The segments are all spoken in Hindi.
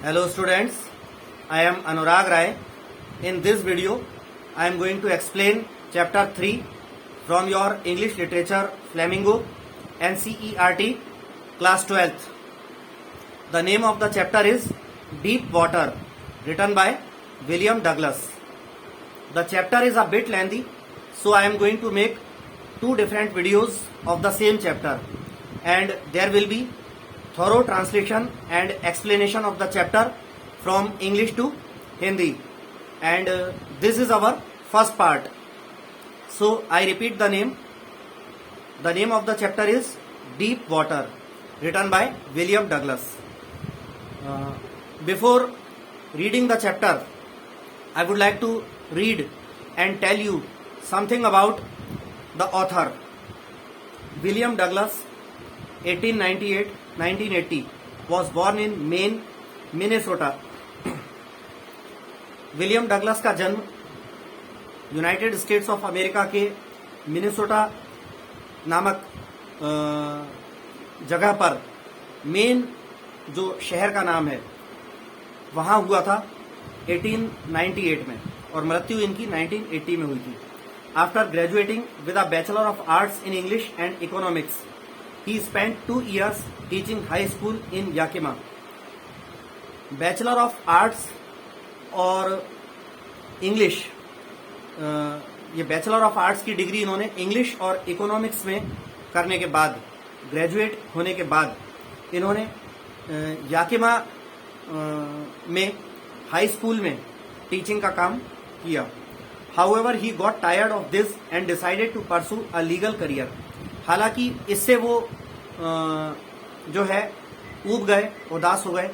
Hello students, I am Anurag Rai. In this video, I am going to explain chapter 3 from your English Literature Flamingo NCERT class 12th. The name of the chapter is Deep Water, written by William Douglas. The chapter is a bit lengthy, so I am going to make two different videos of the same chapter, and there will be thorough translation and explanation of the chapter from English to Hindi, and this is our first part. So I repeat the name. The name of the chapter is Deep Water, written by William Douglas. Before reading the chapter, I would like to read and tell you something about the author. William Douglas, 1898-1980, was born in Maine, Minnesota. William Douglas का जन्म यूनाइटेड स्टेट्स ऑफ अमेरिका के मिनेसोटा नामक जगह पर, मेन जो शहर का नाम है, वहां हुआ था 1898 में, और मृत्यु इनकी 1980 में हुई थी. After graduating with a bachelor of arts in English and economics, he spent 2 years teaching high school in Yakima. Bachelor of arts और इंग्लिश, ये बैचलर ऑफ आर्ट्स की डिग्री इन्होंने इंग्लिश और इकोनॉमिक्स में करने के बाद, ग्रेजुएट होने के बाद, इन्होंने याकिमा में हाई स्कूल में टीचिंग का काम किया. However he got tired of this and decided to pursue a legal career. हालांकि इससे वो जो है ऊब गए, उदास हो गए,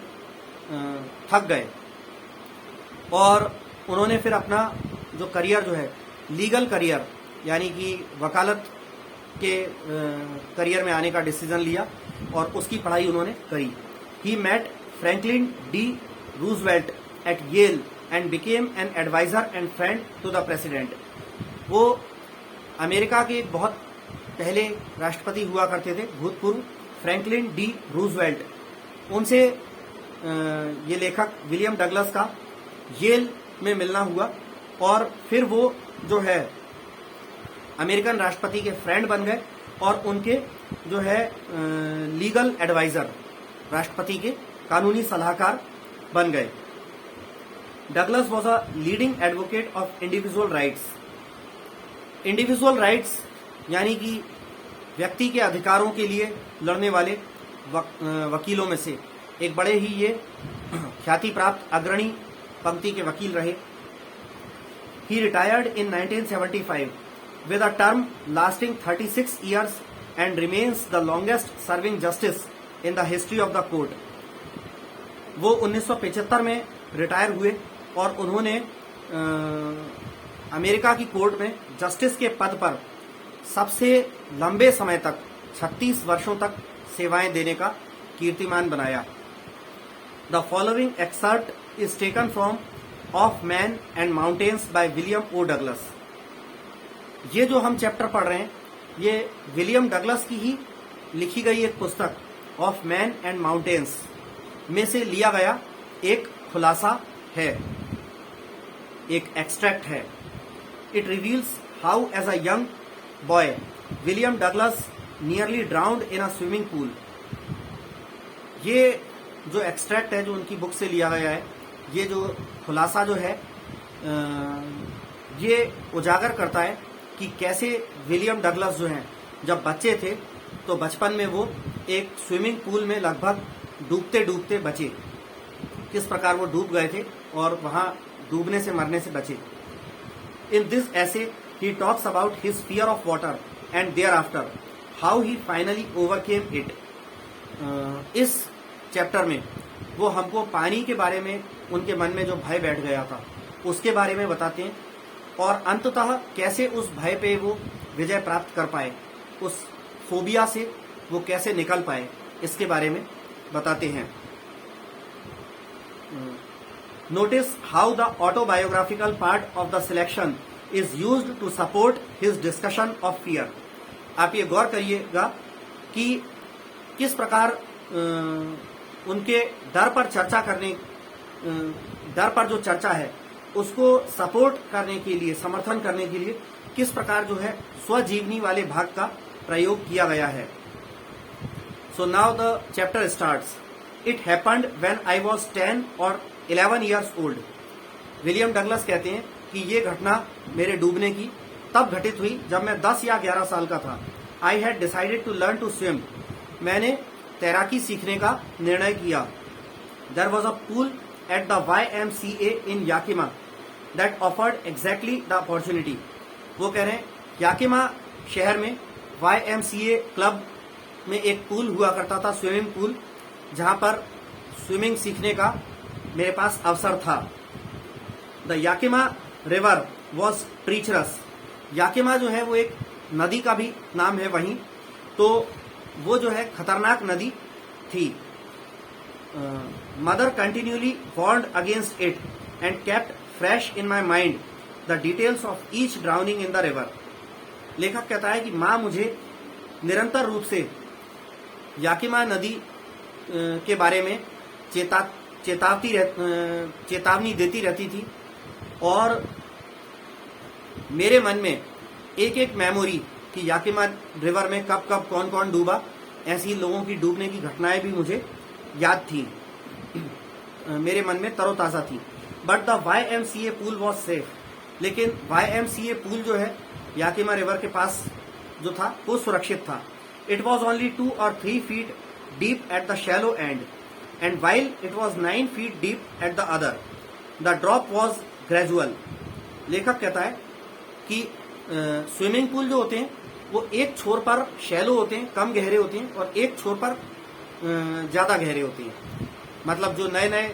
थक गए, और उन्होंने फिर अपना जो करियर जो है, लीगल करियर यानी कि वकालत के करियर में आने का डिसीजन लिया, और उसकी पढ़ाई उन्होंने करी. He met Franklin D Roosevelt at Yale and became an adviser and friend to the president. वो अमेरिका के एक बहुत पहले राष्ट्रपति हुआ करते थे, भूतपूर्व, फ्रैंकलिन डी रूजवेल्ट. उनसे ये लेखक विलियम डगलस का येल में मिलना हुआ, और फिर वो जो है अमेरिकन राष्ट्रपति के फ्रेंड बन गए, और उनके जो है लीगल एडवाइजर, राष्ट्रपति के कानूनी सलाहकार बन गए. Douglas was a leading advocate of individual rights. Individual rights यानी कि व्यक्ति के अधिकारों के लिए लड़ने वाले वकीलों में से एक बड़े ही ये ख्याति प्राप्त अग्रणी पंक्ति के वकील रहे. He retired in 1975 with a term lasting 36 years and remains the longest serving justice in the history of the court. वो 1975 में रिटायर हुए, और उन्होंने अमेरिका की कोर्ट में जस्टिस के पद पर सबसे लंबे समय तक, 36 वर्षों तक सेवाएं देने का कीर्तिमान बनाया. The following excerpt is taken from of man and mountains by William O Douglas. ये जो हम चैप्टर पढ़ रहे हैं, ये विलियम डगलस की ही लिखी गई एक पुस्तक ऑफ मैन एंड माउंटेन्स में से लिया गया एक खुलासा है, एक एक्सट्रैक्ट है. It reveals how as a young boy William Douglas nearly drowned in a swimming pool. ये जो एक्सट्रैक्ट है, जो उनकी बुक से लिया गया है, ये जो खुलासा जो है, ये उजागर करता है कि कैसे विलियम डगलस जो हैं, जब बच्चे थे तो बचपन में वो एक स्विमिंग पूल में लगभग डूबते डूबते बचे, किस प्रकार वो डूब गए थे और वहां डूबने से, मरने से बचे. इन दिस ऐसे he talks about his fear of water and thereafter how he finally overcame it. इस चैप्टर में वो हमको पानी के बारे में, उनके मन में जो भय बैठ गया था, उसके बारे में बताते हैं, और अंततः कैसे उस भय पे वो विजय प्राप्त कर पाए, उस फोबिया से वो कैसे निकल पाए, इसके बारे में बताते हैं. Notice how the autobiographical part of the selection is used to support his discussion of fear. आप ये गौर करिएगा कि किस प्रकार उनके डर पर चर्चा करने डर पर जो चर्चा है उसको सपोर्ट करने के लिए, समर्थन करने के लिए किस प्रकार जो है स्वजीवनी वाले भाग का प्रयोग किया गया है। So now the chapter starts. It happened when I was 10 और 11 ईयर्स ओल्ड। विलियम डगलस कहते हैं कि ये घटना मेरे डूबने की तब घटित हुई जब मैं 10 या 11 साल का था। I had decided to learn to swim. मैंने तैराकी सीखने का निर्णय किया। There was a pool at the YMCA in Yakima that offered exactly the opportunity. वो कह रहे हैं याकिमा शहर में YMCA क्लब में एक पूल हुआ करता था, स्विमिंग पूल, जहां पर स्विमिंग सीखने का मेरे पास अवसर था। The Yakima river was treacherous. Yakima जो है वो एक नदी का भी नाम है वहीं, तो वो जो है खतरनाक नदी थी। Mother continuously warned against it and kept fresh in my mind the details of each drowning in the river. लेखक कहता है कि माँ मुझे निरंतर रूप से याकिमा नदी के बारे में चेतावनी देती रहती थी और मेरे मन में एक एक मेमोरी कि याकिमा रिवर में कब कब कौन कौन डूबा, ऐसी लोगों की डूबने की घटनाएं भी मुझे याद थी, मेरे मन में तरोताजा थी। But the YMCA pool was safe. लेकिन YMCA पूल जो है याकिमा रिवर के पास जो था वो सुरक्षित था। It was only 2 or 3 feet deep at the shallow end, and while it was 9 feet deep at the other, the drop was gradual. लेखक कहता है कि स्विमिंग पूल जो होते हैं वो एक छोर पर शैलो होते हैं, कम गहरे होते हैं, और एक छोर पर ज्यादा गहरे होते हैं। मतलब जो नए नए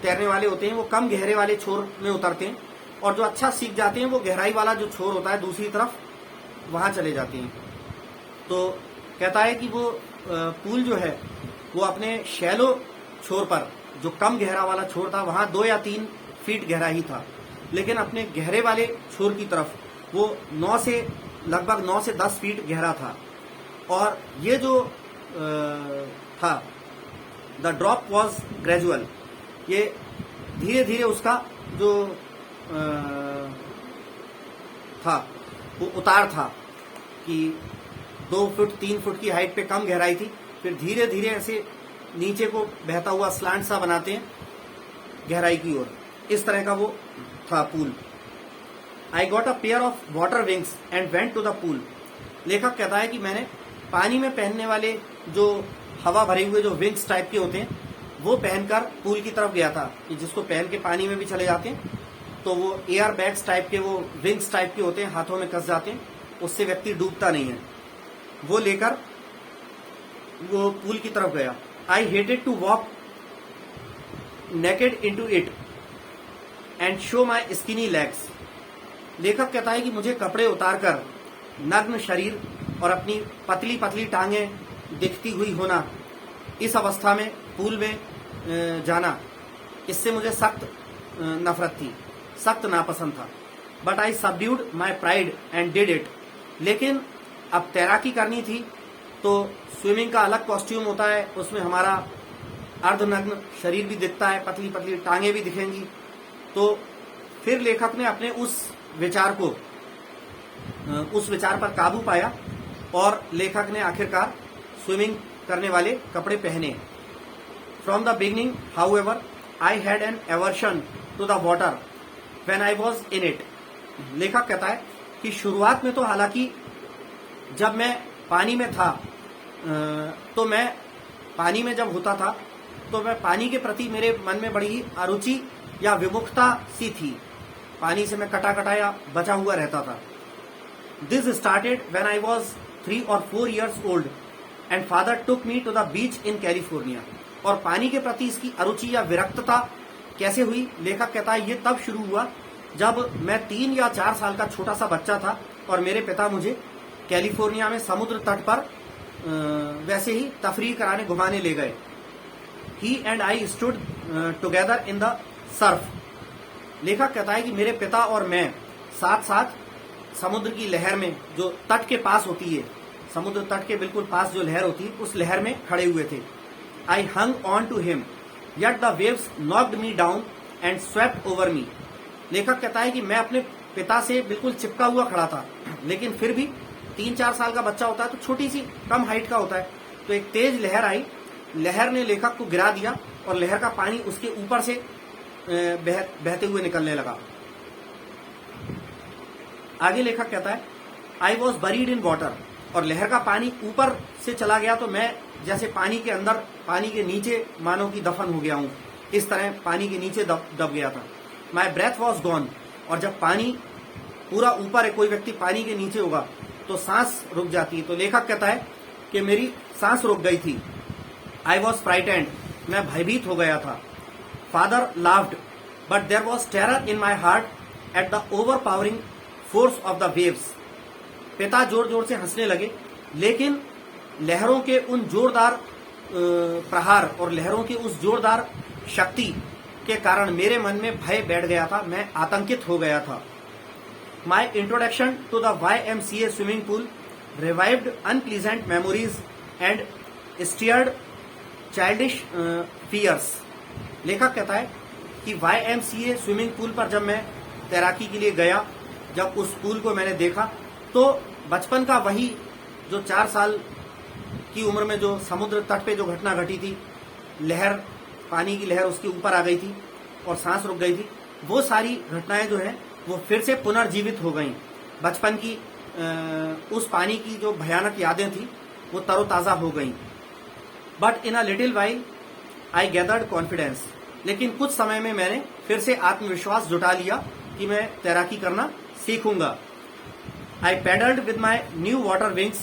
तैरने वाले होते हैं वो कम गहरे वाले छोर में उतरते हैं, और जो अच्छा सीख जाते हैं वो गहराई वाला जो छोर होता है दूसरी तरफ वहां चले जाते हैं। तो कहता है कि वो पूल जो है वो अपने शैलो छोर पर, जो कम गहरा वाला छोर था, वहां 2 या 3 फीट गहरा ही था, लेकिन अपने गहरे वाले छोर की तरफ वो लगभग 9 से 10 फीट गहरा था। और ये जो था द ड्रॉप वॉज ग्रेजुअल, ये धीरे धीरे उसका जो था वो उतार था कि 2 फुट 3 फुट की हाइट पे कम गहराई थी, फिर धीरे धीरे ऐसे नीचे को बहता हुआ स्लांट सा बनाते हैं गहराई की ओर, इस तरह का वो था pool. I got a pair of water wings and went to the pool. लेखक कहता है कि मैंने पानी में पहनने वाले जो हवा भरे हुए जो विंग्स टाइप के होते हैं वो पहनकर पूल की तरफ गया था, जिसको पहन के पानी में भी चले जाते हैं, तो वो एयर बैग्स टाइप के, वो विंग्स टाइप के होते हैं, हाथों में कस जाते हैं, उससे व्यक्ति डूबता नहीं है। वो लेकर वो पूल की तरफ गया। I hated to walk naked into it and show my skinny legs. लेखक कहता है कि मुझे कपड़े उतारकर नग्न शरीर और अपनी पतली पतली टांगें दिखती हुई होना, इस अवस्था में पूल में जाना, इससे मुझे सख्त नफरत थी, सख्त नापसंद था। But I subdued my pride and did it. लेकिन अब तैराकी करनी थी तो स्विमिंग का अलग कॉस्ट्यूम होता है, उसमें हमारा अर्धनग्न शरीर भी दिखता है, पतली पतली टांगें भी दिखेंगी। तो फिर लेखक ने अपने उस विचार पर काबू पाया और लेखक ने आखिरकार स्विमिंग करने वाले कपड़े पहने। From the beginning however I had an aversion to the water when I was in it. लेखक कहता है कि शुरुआत में तो हालांकि जब मैं पानी में था तो मैं पानी में जब होता था तो मैं पानी के प्रति मेरे मन में बड़ी ही अरुचि या विमुखता सी थी, पानी से मैं कटा कटाया बचा हुआ रहता था। This started when I was 3 or 4 years old and father took me to the beach in California. और पानी के प्रति इसकी अरुचि या विरक्तता कैसे हुई? लेखक कहता है ये तब शुरू हुआ जब मैं 3 या 4 साल का छोटा सा बच्चा था और मेरे पिता मुझे कैलिफोर्निया में समुद्र तट पर वैसे ही तफरीह कराने घुमाने ले गए। He and I stood together in the surf. लेखक कहता है कि मेरे पिता और मैं साथ साथ समुद्र की लहर में, जो तट के पास होती है, समुद्र तट के बिल्कुल पास जो लहर होती है, उस लहर में खड़े हुए थे। I hung on to him yet the waves knocked me down and swept over me। लेखक कहता है कि मैं अपने पिता से बिल्कुल चिपका हुआ खड़ा था, लेकिन फिर भी 3-4 साल का बच्चा होता है तो छोटी सी कम हाइट का होता है, तो एक तेज लहर आई, लहर ने लेखक को गिरा दिया और लहर का पानी उसके ऊपर से बहते हुए निकलने लगा। आगे लेखक कहता है I was buried in water, और लहर का पानी ऊपर से चला गया तो मैं जैसे पानी के अंदर, पानी के नीचे मानो कि दफन हो गया हूं, इस तरह पानी के नीचे दब गया था। माई ब्रेथ वॉज गॉन, और जब पानी पूरा ऊपर है, कोई व्यक्ति पानी के नीचे होगा तो सांस रुक जाती है, तो लेखक कहता है कि मेरी सांस रुक गई थी। आई वॉज फ्राइटेंड, मैं भयभीत हो गया था। Father laughed but there was terror in my heart at the overpowering force of the waves. पिता जोर जोर से हंसने लगे, लेकिन लहरों के उन जोरदार प्रहार और लहरों की उस जोरदार शक्ति के कारण मेरे मन में भय बैठ गया था, मैं आतंकित हो गया था। My introduction to the YMCA swimming pool revived unpleasant memories and stirred childish fears. लेखक कहता है कि YMCA स्विमिंग पूल पर जब मैं तैराकी के लिए गया, जब उस पूल को मैंने देखा तो बचपन का वही जो 4 साल की उम्र में जो समुद्र तट पे जो घटना घटी थी, लहर, पानी की लहर उसके ऊपर आ गई थी और सांस रुक गई थी, वो सारी घटनाएं जो हैं वो फिर से पुनर्जीवित हो गईं। बचपन की उस पानी की जो भयानक यादें थी वो तरोताजा हो गईं। But in a little while I gathered confidence, लेकिन कुछ समय में मैंने फिर से आत्मविश्वास जुटा लिया कि मैं तैराकी करना सीखूंगा। I paddled with my new water wings,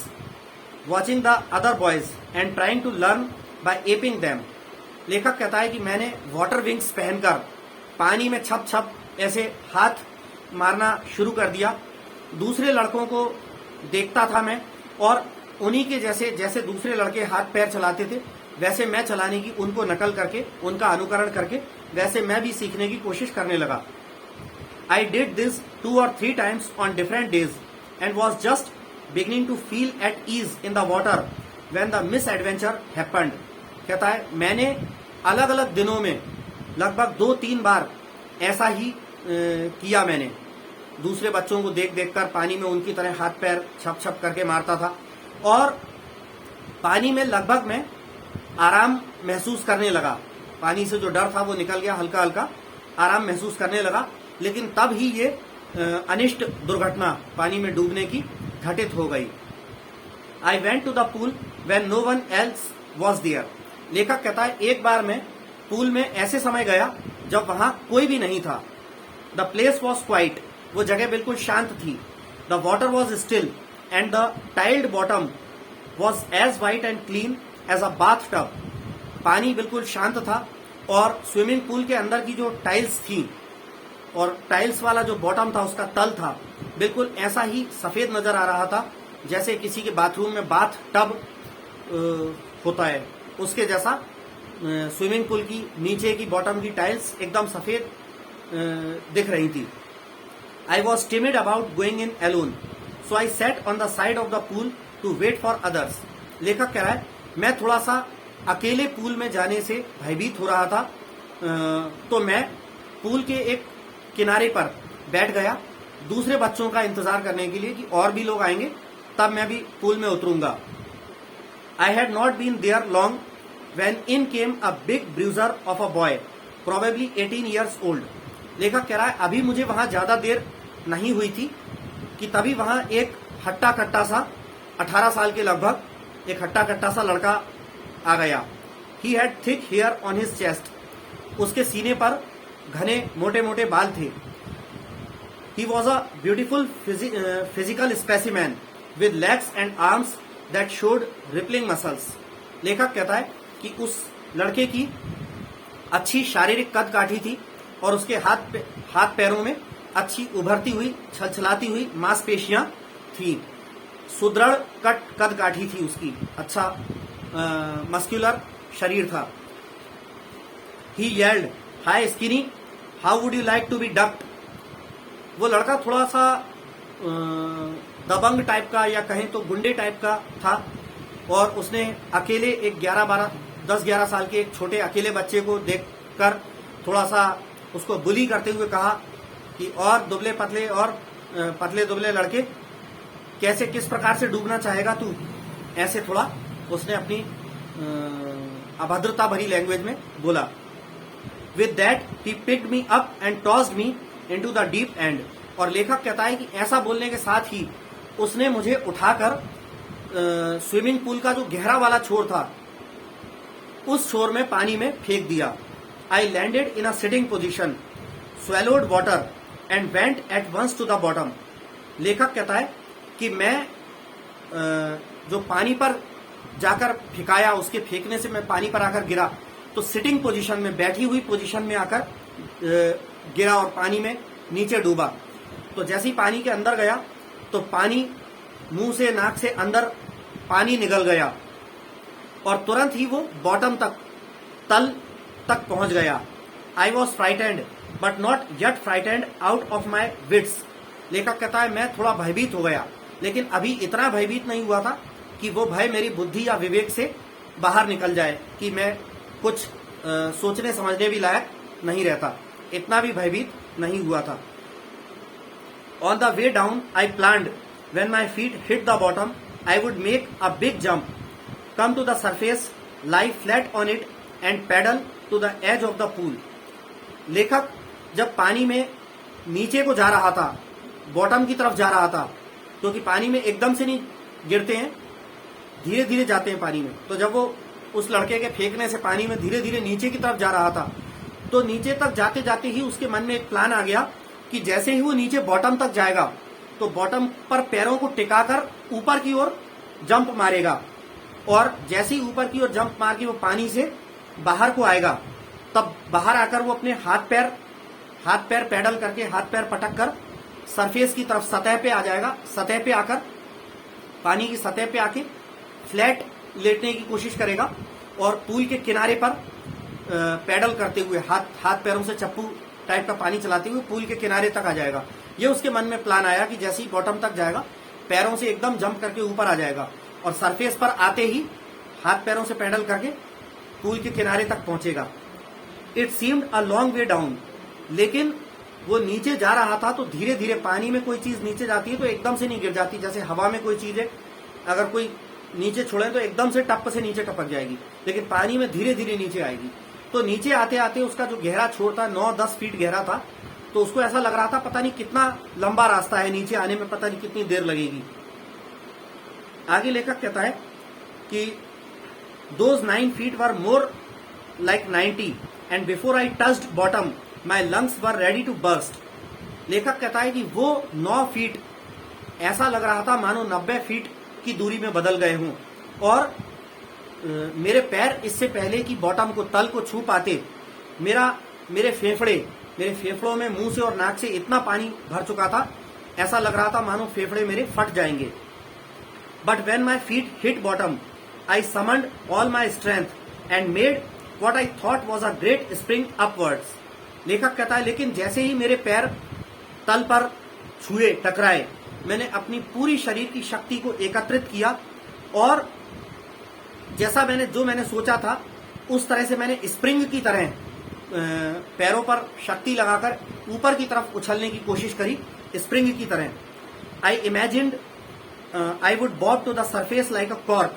watching the other boys and trying to learn by aping them। लेखक कहता है कि मैंने वाटर विंग्स पहनकर पानी में छप छप ऐसे हाथ मारना शुरू कर दिया। दूसरे लड़कों को देखता था मैं, और उन्हीं के जैसे दूसरे लड़के हाथ पैर चलाते थे वैसे मैं चलाने की, उनको नकल करके, उनका अनुकरण करके वैसे मैं भी सीखने की कोशिश करने लगा। I did this 2 or 3 times on different days and was just beginning to feel at ease in the water when the misadventure happened। कहता है मैंने अलग अलग दिनों में लगभग 2-3 बार ऐसा ही किया। मैंने दूसरे बच्चों को देख देख कर पानी में उनकी तरह हाथ पैर छप छप करके मारता था, और पानी में लगभग मैं आराम महसूस करने लगा। पानी से जो डर था वो निकल गया, हल्का हल्का आराम महसूस करने लगा। लेकिन तब ही ये अनिष्ट दुर्घटना पानी में डूबने की घटित हो गई। I went to the pool when no one else was there. लेखक कहता है एक बार मैं पूल में ऐसे समय गया जब वहां कोई भी नहीं था। द प्लेस वॉज क्वाइट, वो जगह बिल्कुल शांत थी। The water was still and the tiled bottom was as white and clean as a bath tub. पानी बिल्कुल शांत था और स्विमिंग पूल के अंदर की जो टाइल्स थी और टाइल्स वाला जो बॉटम था, उसका तल था, बिल्कुल ऐसा ही सफेद नजर आ रहा था जैसे किसी के बाथरूम में बाथ टब होता है, उसके जैसा स्विमिंग पूल की नीचे की बॉटम की टाइल्स एकदम सफेद दिख रही थी। I was timid about going in alone, so I sat on the side of the pool to wait for others. लेखक कह रहा है मैं थोड़ा सा अकेले पूल में जाने से भयभीत हो रहा था, तो मैं पूल के एक किनारे पर बैठ गया दूसरे बच्चों का इंतजार करने के लिए कि और भी लोग आएंगे तब मैं भी पूल में उतरूंगा। I had not been there long when in came a big bruiser of a boy probably 18 years old. लेखक कह रहा है अभी मुझे वहां ज्यादा देर नहीं हुई थी कि तभी वहां एक हट्टा कट्टा सा 18 साल के लगभग एक हट्टा कट्टा सा लड़का आ गया। He had thick hair on his chest, उसके सीने पर घने मोटे मोटे बाल थे। He was a beautiful physical specimen with legs and arms that showed rippling muscles. लेखक कहता है कि उस लड़के की अच्छी शारीरिक कद काठी थी और उसके हाथ पैरों में अच्छी उभरती हुई छलछलाती हुई मांसपेशियां थी। सुदृढ़ कद काठी थी उसकी, अच्छा मस्कुलर शरीर था। He yelled hi skinny how would you like to be ducked. वो लड़का थोड़ा सा दबंग टाइप का या कहें तो गुंडे टाइप का था और उसने अकेले एक 11-12 10-11 साल के एक छोटे अकेले बच्चे को देखकर थोड़ा सा उसको बुली करते हुए कहा कि और दुबले दुबले लड़के कैसे किस प्रकार से डूबना चाहेगा तू, ऐसे थोड़ा उसने अपनी अभद्रता भरी लैंग्वेज में बोला। With that he picked me up and tossed me into the deep and. और लेखक कहता है कि ऐसा बोलने के साथ ही उसने मुझे उठाकर स्विमिंग पूल का जो गहरा वाला छोर था उस छोर में पानी में फेंक दिया। I landed in a sitting position, swallowed water and went at once to the bottom. लेखक कहता है कि मैं जो पानी पर जाकर फेंकाया, उसके फेंकने से मैं पानी पर आकर गिरा तो सिटिंग पोजीशन में, बैठी हुई पोजीशन में आकर गिरा और पानी में नीचे डूबा। तो जैसे ही पानी के अंदर गया तो पानी मुंह से नाक से अंदर पानी निकल गया और तुरंत ही वो बॉटम तक, तल तक पहुंच गया। I was frightened but not yet frightened out of my wits. लेखक कहता है मैं थोड़ा भयभीत हो गया, लेकिन अभी इतना भयभीत नहीं हुआ था कि वो भय मेरी बुद्धि या विवेक से बाहर निकल जाए कि मैं कुछ सोचने समझने भी लायक नहीं रहता। इतना भी भयभीत नहीं हुआ था। On the way down I planned when my feet hit the bottom I would make a big jump, come to the surface, lie flat on it and paddle to the edge of the pool. लेखक जब पानी में नीचे को जा रहा था, बॉटम की तरफ जा रहा था, क्योंकि पानी में एकदम से नहीं गिरते हैं, धीरे धीरे जाते हैं पानी में। तो जब वो उस लड़के के फेंकने से पानी में धीरे धीरे नीचे की तरफ जा रहा था तो नीचे तक जाते जाते ही उसके मन में एक प्लान आ गया कि जैसे ही वो नीचे बॉटम तक जाएगा तो बॉटम पर पैरों को टिकाकर ऊपर की ओर जंप मारेगा और जैसे ही ऊपर की ओर जंप मार के वो पानी से बाहर को आएगा तब बाहर आकर वो अपने हाथ पैर पैडल करके, हाथ पैर पटक कर सरफेस की तरफ, सतह पे आ जाएगा। सतह पे आकर, पानी की सतह पे आके फ्लैट लेटने की कोशिश करेगा और पूल के किनारे पर पैडल करते हुए, हाथ पैरों से चप्पू टाइप का पानी चलाते हुए पूल के किनारे तक आ जाएगा। ये उसके मन में प्लान आया कि जैसे ही बॉटम तक जाएगा पैरों से एकदम जंप करके ऊपर आ जाएगा और सरफेस पर आते ही हाथ पैरों से पैडल करके पूल के किनारे तक पहुंचेगा। It seemed a long way down. लेकिन वो नीचे जा रहा था तो धीरे धीरे, पानी में कोई चीज नीचे जाती है तो एकदम से नहीं गिर जाती, जैसे हवा में कोई चीज है अगर कोई नीचे छोड़े तो एकदम से टप से नीचे टपक जाएगी, लेकिन पानी में धीरे धीरे नीचे आएगी। तो नीचे आते आते उसका जो गहरा छोर था 9-10 फीट गहरा था, तो उसको ऐसा लग रहा था पता नहीं कितना लंबा रास्ता है, नीचे आने में पता नहीं कितनी देर लगेगी। आगे लेखक कहता है कि those 9 feet were more like 90 and before I touched bottom my lungs were ready to burst. लेखक कहता है कि वो 9 फीट ऐसा लग रहा था मानो 90 फीट की दूरी में बदल गए हों और मेरे पैर इससे पहले कि बॉटम को, तल को छू पाते, मेरे फेफड़ों में मुंह से और नाक से इतना पानी भर चुका था, ऐसा लग रहा था मानो फेफड़े मेरे फट जाएंगे। But when my feet hit bottom I summoned all my strength and made what I thought was a great spring upwards. लेखक कहता है लेकिन जैसे ही मेरे पैर तल पर छुए, टकराए, मैंने अपनी पूरी शरीर की शक्ति को एकत्रित किया और जैसा मैंने सोचा था उस तरह से मैंने स्प्रिंग की तरह पैरों पर शक्ति लगाकर ऊपर की तरफ उछलने की कोशिश करी, स्प्रिंग की तरह। I imagined I would bob to the surface like a cork.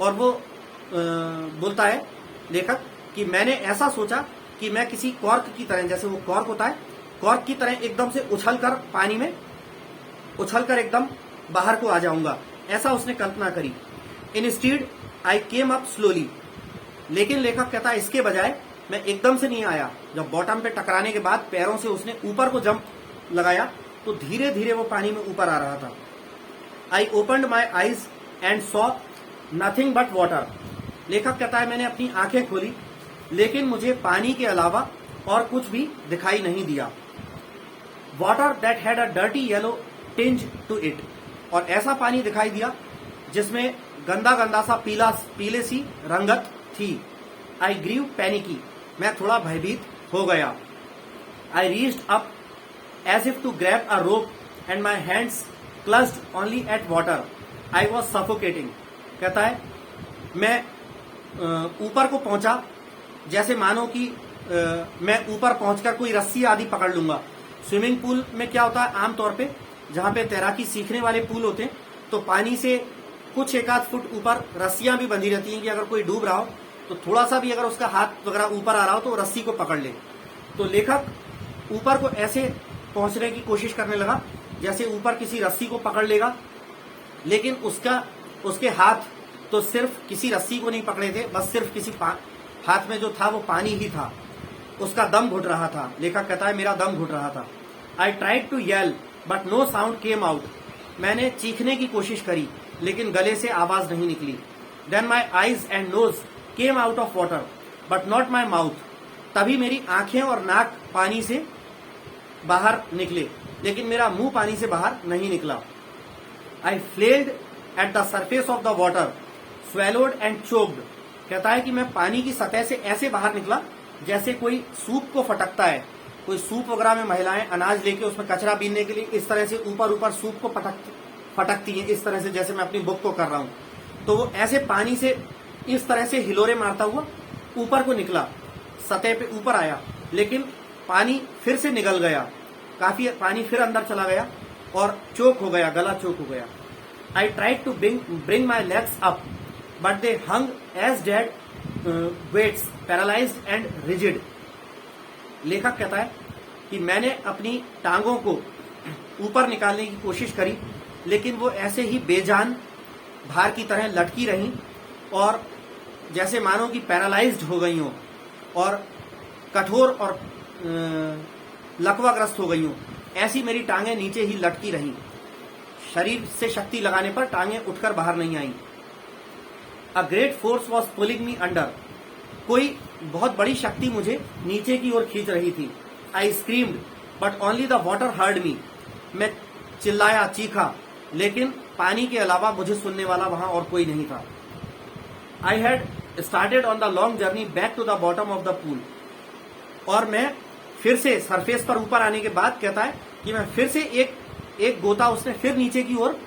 और वो बोलता है लेखक कि मैंने ऐसा सोचा कि मैं किसी कॉर्क की तरह, जैसे वो कॉर्क होता है, कॉर्क की तरह एकदम से उछलकर पानी में उछलकर एकदम बाहर को आ जाऊंगा, ऐसा उसने कल्पना करी। इंस्टीड आई केम अप स्लोली। लेकिन लेखक कहता है इसके बजाय मैं एकदम से नहीं आया। जब बॉटम पे टकराने के बाद पैरों से उसने ऊपर को जंप लगाया तो धीरे धीरे वो पानी में ऊपर आ रहा था। I opened my eyes and saw nothing but water. लेखक कहता है मैंने अपनी आंखें खोली लेकिन मुझे पानी के अलावा और कुछ भी दिखाई नहीं दिया। Water that had a dirty yellow tinge to it. और ऐसा पानी दिखाई दिया जिसमें गंदा गंदा सा पीले सी रंगत थी। I grew panicky. मैं थोड़ा भयभीत हो गया। I reached up as if to grab a rope and my hands clutched only at water. I was suffocating. कहता है मैं ऊपर को पहुंचा, जैसे मानो कि मैं ऊपर पहुंचकर कोई रस्सी आदि पकड़ लूंगा। स्विमिंग पूल में क्या होता है, आमतौर पे जहां पे तैराकी सीखने वाले पूल होते हैं तो पानी से कुछ एक आध फुट ऊपर रस्सियां भी बंधी रहती हैं कि अगर कोई डूब रहा हो तो थोड़ा सा भी अगर उसका हाथ वगैरह ऊपर आ रहा हो तो रस्सी को पकड़ ले। तो लेखक ऊपर को ऐसे पहुंचने की कोशिश करने लगा जैसे ऊपर किसी रस्सी को पकड़ लेगा, लेकिन उसके हाथ तो सिर्फ किसी रस्सी को नहीं पकड़े थे, बस सिर्फ किसी हाथ में जो था वो पानी ही था। उसका दम घुट रहा था। लेखक कहता है मेरा दम घुट रहा था। I tried to yell but no sound came out. मैंने चीखने की कोशिश करी लेकिन गले से आवाज नहीं निकली। Then my eyes and nose came out of water but not my mouth. तभी मेरी आंखें और नाक पानी से बाहर निकले, लेकिन मेरा मुंह पानी से बाहर नहीं निकला। I flailed at the surface of the water, swallowed and choked. कहता है कि मैं पानी की सतह से ऐसे बाहर निकला जैसे कोई सूप को फटकता है। कोई सूप वगैरह में महिलाएं अनाज लेके उसमें कचरा बीनने के लिए इस तरह से ऊपर ऊपर सूप को फटकती हैं, इस तरह से जैसे मैं अपनी बुक को कर रहा हूं। तो वो ऐसे पानी से इस तरह से हिलोरे मारता हुआ ऊपर को निकला, सतह पे ऊपर आया, लेकिन पानी फिर से निकल गया, काफी पानी फिर अंदर चला गया और चोक हो गया, गला चोक हो गया। I tried to bring my legs up but they hung as dead weights, paralysed and rigid. लेखक कहता है कि मैंने अपनी टांगों को ऊपर निकालने की कोशिश करी, लेकिन वो ऐसे ही बेजान भार की तरह लटकी रहीं और जैसे मानो कि पैरालाइज्ड हो गई हो और कठोर और लकवाग्रस्त हो गई हो। ऐसी मेरी टांगें नीचे ही लटकी रहीं। शरीर से शक्ति लगाने पर टांगें उठकर बाहर नहीं आईं। A great force was pulling me under. कोई बहुत बड़ी शक्ति मुझे नीचे की ओर खींच रही थी। I screamed but only the water heard me. मैं चिल्लाया, चीखा, लेकिन पानी के अलावा मुझे सुनने वाला वहां और कोई नहीं था। I had started on the long journey back to the bottom of the pool. और मैं फिर से सरफेस पर ऊपर आने के बाद कहता है कि मैं फिर से एक गोता उसने फिर नीचे की ओर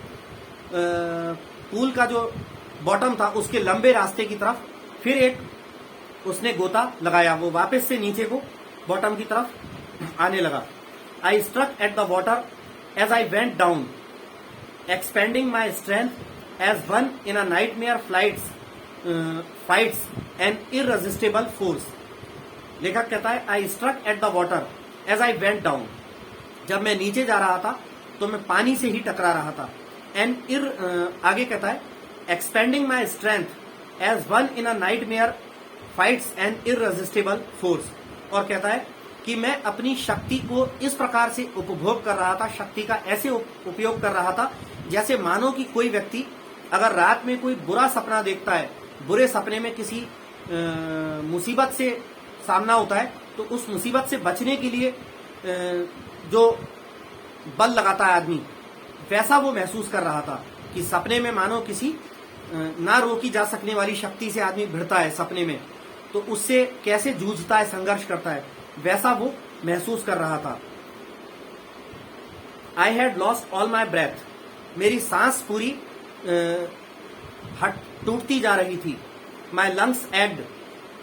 पूल का जो बॉटम था उसके लंबे रास्ते की तरफ फिर एक उसने गोता लगाया। वो वापस से नीचे को बॉटम की तरफ आने लगा। I struck at the water as I went down, expending my strength as one in a nightmare fights an irresistible force. लेखक कहता है I struck at the water as I went down. जब मैं नीचे जा रहा था तो मैं पानी से ही टकरा रहा था। आगे कहता है expending my strength as one in a nightmare fights an irresistible force. और कहता है कि मैं अपनी शक्ति को इस प्रकार से उपभोग कर रहा था, शक्ति का ऐसे उपयोग कर रहा था जैसे मानो कि कोई व्यक्ति अगर रात में कोई बुरा सपना देखता है, बुरे सपने में किसी मुसीबत से सामना होता है, तो उस मुसीबत से बचने के लिए जो बल लगाता है आदमी, वैसा वो महसूस कर रहा था कि सपने में मानो किसी ना रोकी जा सकने वाली शक्ति से आदमी भिड़ता है सपने में, तो उससे कैसे जूझता है, संघर्ष करता है, वैसा वो महसूस कर रहा था। I had lost all my breath. मेरी सांस पूरी टूटती जा रही थी। My lungs ached,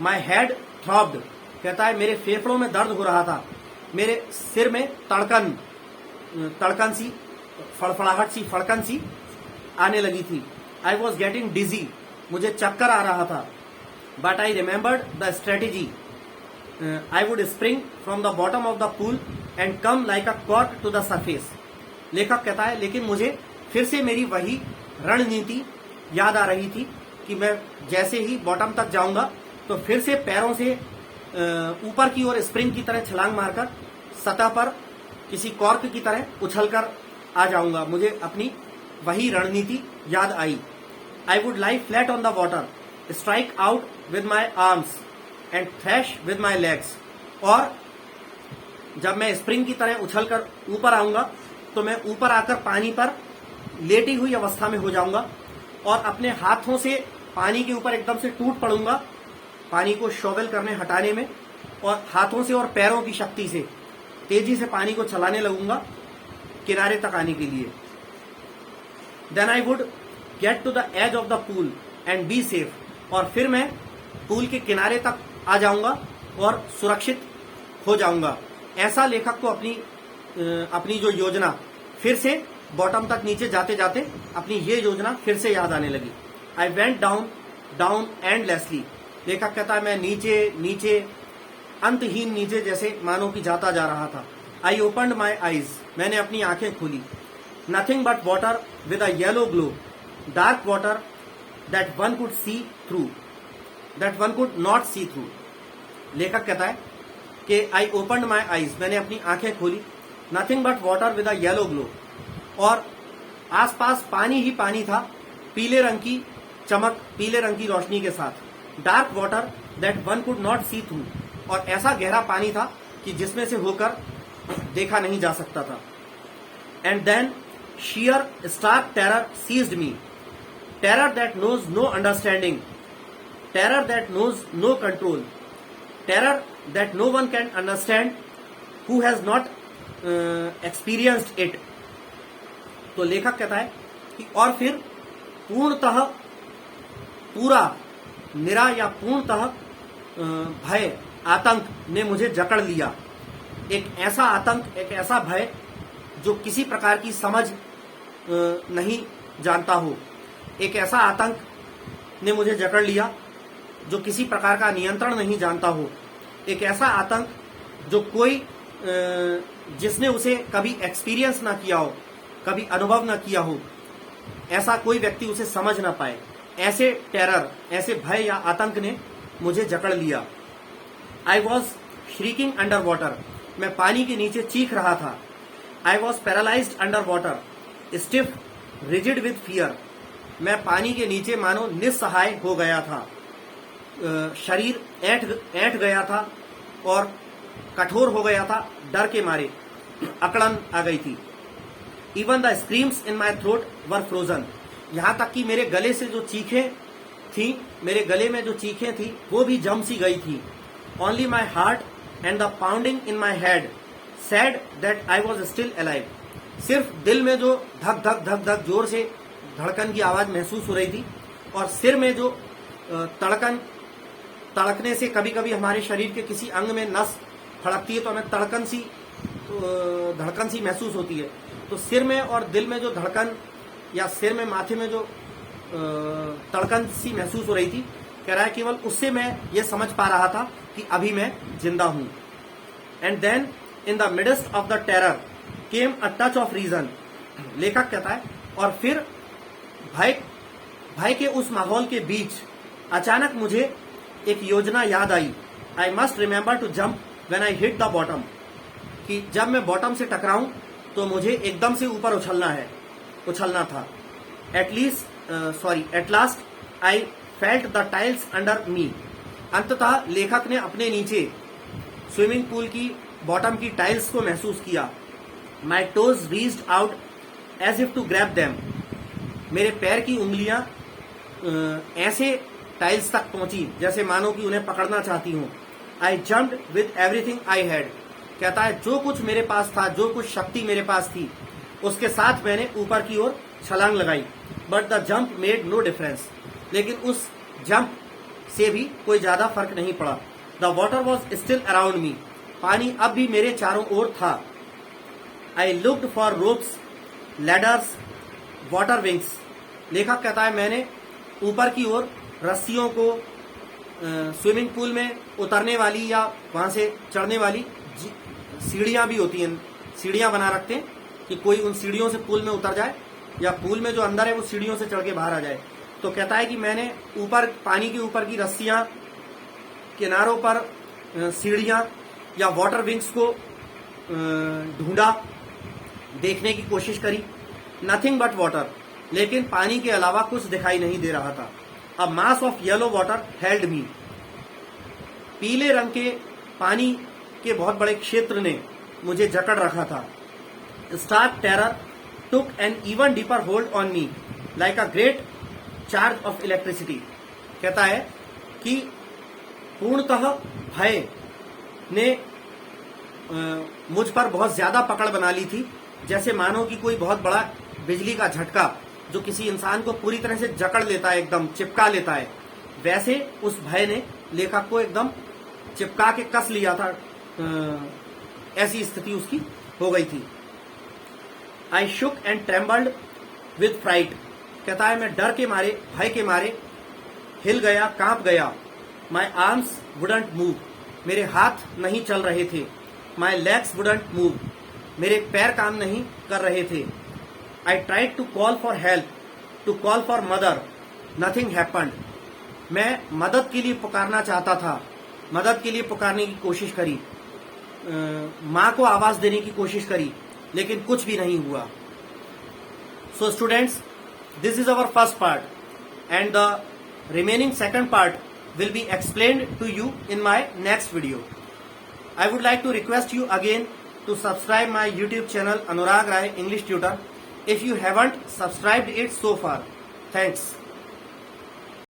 my head throbbed. कहता है मेरे फेफड़ों में दर्द हो रहा था, मेरे सिर में तड़कन सी, फड़फड़ाहट सी, फड़कन सी आने लगी थी। आई वॉज गेटिंग डिजी, मुझे चक्कर आ रहा था। But I remembered the strategy, I would spring from the bottom of the pool and come like a cork to the surface. लेखक कहता है लेकिन मुझे फिर से मेरी वही रणनीति याद आ रही थी कि मैं जैसे ही बॉटम तक जाऊंगा तो फिर से पैरों से ऊपर की ओर स्प्रिंग की तरह छलांग मारकर सतह पर किसी कॉर्क की तरह उछलकर आ जाऊंगा। मुझे अपनी वही रणनीति याद आई। I would lie flat on the water, strike out with my arms and thrash with my legs. और जब मैं स्प्रिंग की तरह उछलकर ऊपर आऊंगा तो मैं ऊपर आकर पानी पर लेटी हुई अवस्था में हो जाऊंगा और अपने हाथों से पानी के ऊपर एकदम से टूट पड़ूंगा, पानी को शोवेल करने हटाने में, और हाथों से और पैरों की शक्ति से तेजी से पानी को चलाने लगूंगा किनारे तक आने के लिए। Then I would get to the edge of the pool and be safe. और फिर मैं पूल के किनारे तक आ जाऊंगा और सुरक्षित हो जाऊंगा। ऐसा लेखक को अपनी जो योजना फिर से बॉटम तक नीचे जाते जाते अपनी ये योजना फिर से याद आने लगी। आई वेंट डाउन डाउन एंडलेसली। लेखक कहता है मैं नीचे नीचे अंतहीन नीचे जैसे मानो कि जाता जा रहा था। I opened my eyes. मैंने अपनी आंखें खोली। Nothing but water with a yellow glow, dark water that one could see through, that one could not see through. लेखक कहता है कि आई ओपन्ड माई आईज, मैंने अपनी आंखें खोली। Nothing but water with a yellow glow, और आसपास पानी ही पानी था, पीले रंग की चमक, पीले रंग की रोशनी के साथ। Dark water that one could not see through, और ऐसा गहरा पानी था कि जिसमें से होकर देखा नहीं जा सकता था। And then sheer stark terror seized me, terror that knows no understanding, terror that knows no control, terror that no one can understand who has not experienced it। तो लेखक कहता है कि और फिर पूर्णतः पूरा निरा या पूर्णतः भय, आतंक ने मुझे जकड़ लिया। एक ऐसा आतंक, एक ऐसा भय जो किसी प्रकार की समझ नहीं जानता हो। एक ऐसा आतंक ने मुझे जकड़ लिया जो किसी प्रकार का नियंत्रण नहीं जानता हो। एक ऐसा आतंक जो कोई जिसने उसे कभी एक्सपीरियंस ना किया हो, कभी अनुभव ना किया हो, ऐसा कोई व्यक्ति उसे समझ ना पाए। ऐसे टेरर, ऐसे भय या आतंक ने मुझे जकड़ लिया। I was shrieking under water, मैं पानी के नीचे चीख रहा था। I was paralysed under water, stiff rigid with fear, मैं पानी के नीचे मानो निस्सहाय हो गया था। शरीर ऐंठ गया था और कठोर हो गया था, डर के मारे अकड़न आ गई थी। Even the screams in my throat were frozen, यहां तक कि मेरे गले से जो चीखें थी, मेरे गले में जो चीखें थी वो भी जम सी गई थी। Only my heart and the pounding in my head sad that I was still alive, सिर्फ दिल में जो धक धक धक धक जोर से धड़कन की आवाज महसूस हो रही थी, और सिर में जो तड़कने से कभी कभी हमारे शरीर के किसी अंग में नस फड़कती है तो हमें धड़कन सी महसूस होती है। तो सिर में और दिल में जो धड़कन या सिर में माथे में जो तड़कन सी महसूस हो रही थी, कह रहा है केवल उससे मैं ये समझ पा रहा था कि अभी मैं जिंदा हूं। And then in the midst of the terror came a touch of reason, लेखक कहता है और फिर भय के उस माहौल के बीच अचानक मुझे एक योजना याद आई। I must remember to jump when I hit the bottom, कि जब मैं बॉटम से टकराऊं तो मुझे एकदम से ऊपर उछलना था। At last I felt the tiles under me, अंततः लेखक ने अपने नीचे स्विमिंग पूल की बॉटम की टाइल्स को महसूस किया। My toes reached out as if to grab them, मेरे पैर की उंगलियां ऐसे टाइल्स तक पहुंची जैसे मानो कि उन्हें पकड़ना चाहती हूं। आई jumped with everything I had, कहता है जो कुछ मेरे पास था, जो कुछ शक्ति मेरे पास थी, उसके साथ मैंने ऊपर की ओर छलांग लगाई। But the jump made no difference, लेकिन उस जंप से भी कोई ज्यादा फर्क नहीं पड़ा। The water was still around me, पानी अब भी मेरे चारों ओर था। I looked for ropes, ladders, water wings, लेखक कहता है मैंने ऊपर की ओर रस्सियों को, स्विमिंग पूल में उतरने वाली या वहां से चढ़ने वाली सीढ़ियां भी होती हैं, सीढ़ियां बना रखते हैं कि कोई उन सीढ़ियों से पूल में उतर जाए या पूल में जो अंदर है वो सीढ़ियों से चढ़ के बाहर आ जाए। तो कहता है कि मैंने ऊपर पानी के ऊपर की रस्सियां, किनारों पर सीढ़ियां या वाटर विंग्स को ढूंढा, देखने की कोशिश करी। नथिंग बट वाटर, लेकिन पानी के अलावा कुछ दिखाई नहीं दे रहा था। A mass of yellow water held me, पीले रंग के पानी के बहुत बड़े क्षेत्र ने मुझे जकड़ रखा था। Stark terror took an even deeper hold on me like a great charge of electricity, कहता है कि पूर्णतः भय ने मुझ पर बहुत ज्यादा पकड़ बना ली थी, जैसे मानो कि कोई बहुत बड़ा बिजली का झटका जो किसी इंसान को पूरी तरह से जकड़ लेता है, एकदम चिपका लेता है, वैसे उस भय ने लेखक को एकदम चिपका के कस लिया था, ऐसी स्थिति उसकी हो गई थी। आई शुक एंड ट्रेम्बल्ड विद फ्राइट, कहता है मैं डर के मारे, भय के मारे हिल गया, कांप गया। माई आर्म्स वुडंट मूव, मेरे हाथ नहीं चल रहे थे। माई लेग्स वुडंट मूव, मेरे पैर काम नहीं कर रहे थे। I tried to call for help, to call for mother, nothing happened, मैं मदद के लिए पुकारना चाहता था, मदद के लिए पुकारने की कोशिश करी, माँ को आवाज देने की कोशिश करी, लेकिन कुछ भी नहीं हुआ। So students, this is our first part and the remaining second part will be explained to you in my next video. I would like to request you again to subscribe my YouTube channel Anurag Rai English Tutor if you haven't subscribed it so far. Thanks.